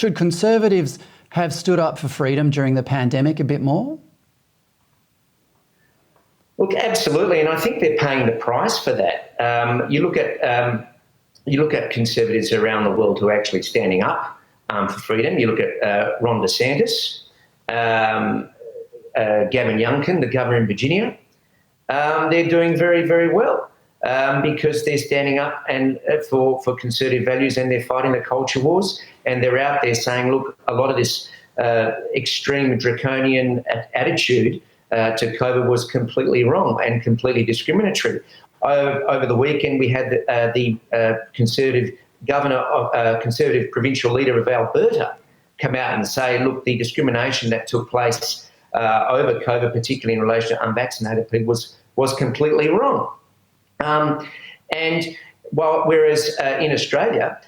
Should Conservatives have stood up for freedom during the pandemic a bit more? Look, absolutely, and I think they're paying the price for that. You look at Conservatives around the world who are actually standing up for freedom. You look at Ron DeSantis, Gavin Youngkin, the governor in Virginia. They're doing very, very well because they're standing up and for conservative values, and they're fighting the culture wars, and they're out there saying, look, a lot of this extreme draconian attitude to COVID was completely wrong and completely discriminatory. Over the weekend, we had the Conservative governor, Conservative provincial leader of Alberta, come out and say, look, the discrimination that took place over COVID, particularly in relation to unvaccinated people, was completely wrong. And whereas in Australia,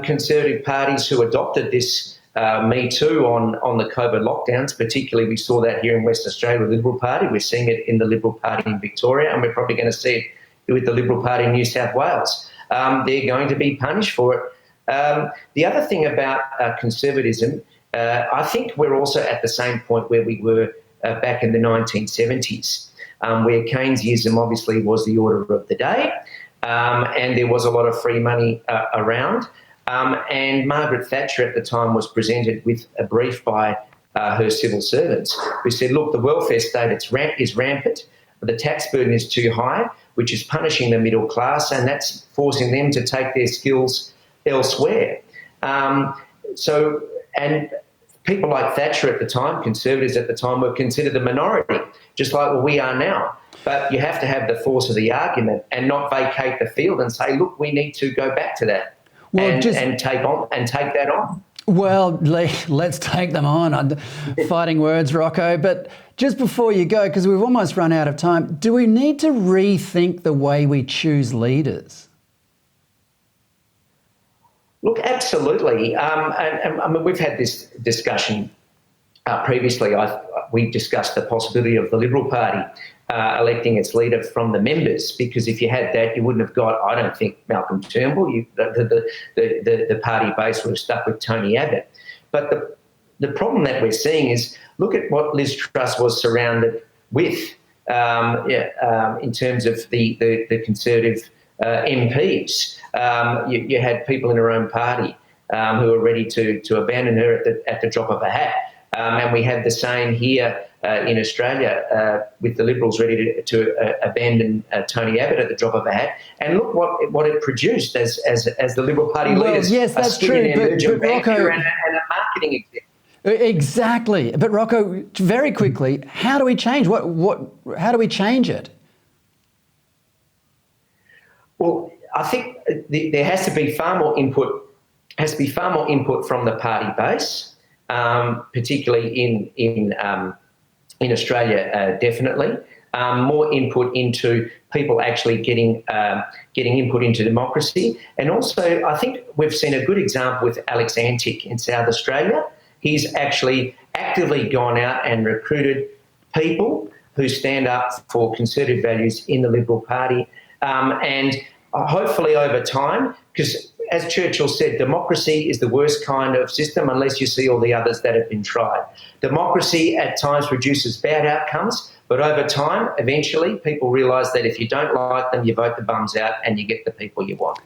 Conservative parties who adopted this Me Too on the COVID lockdowns, particularly we saw that here in Western Australia with the Liberal Party. We're seeing it in the Liberal Party in Victoria, and we're probably going to see it with the Liberal Party in New South Wales. They're going to be punished for it. The other thing about conservatism, I think we're also at the same point where we were back in the 1970s, where Keynesianism obviously was the order of the day, and there was a lot of free money around. And Margaret Thatcher at the time was presented with a brief by her civil servants who said, look, the welfare state is rampant, the tax burden is too high, which is punishing the middle class, and that's forcing them to take their skills elsewhere. And people like Thatcher at the time, Conservatives at the time, were considered the minority, just like we are now. But you have to have the force of the argument and not vacate the field and say, look, we need to go back to that. Well, and take that on. Well, let's take them on. Fighting words, Rocco. But just before you go, because we've almost run out of time, do we need to rethink the way we choose leaders? Look, absolutely. I mean, we've had this discussion previously. We discussed the possibility of the Liberal Party electing its leader from the members, because if you had that, you wouldn't have got, I don't think, Malcolm Turnbull. The party base would have stuck with Tony Abbott. But the problem that we're seeing is, look at what Liz Truss was surrounded with in terms of the Conservative MPs. You had people in her own party who were ready to abandon her at the drop of a hat. And we have the same here in Australia with the Liberals ready to abandon Tony Abbott at the drop of a hat. And look what it produced as the Liberal Party leaders. Yes, that's true. But Rocco, and a marketing executive. Exactly. But Rocco, very quickly, how do we change? How do we change it? Well, I think there has to be far more input. From the party base, particularly in Australia, definitely. More input into people actually getting input into democracy. And also, I think we've seen a good example with Alex Antic in South Australia. He's actually actively gone out and recruited people who stand up for conservative values in the Liberal Party. And hopefully over time, because as Churchill said, democracy is the worst kind of system unless you see all the others that have been tried. Democracy at times produces bad outcomes, but over time, eventually, people realise that if you don't like them, you vote the bums out and you get the people you want.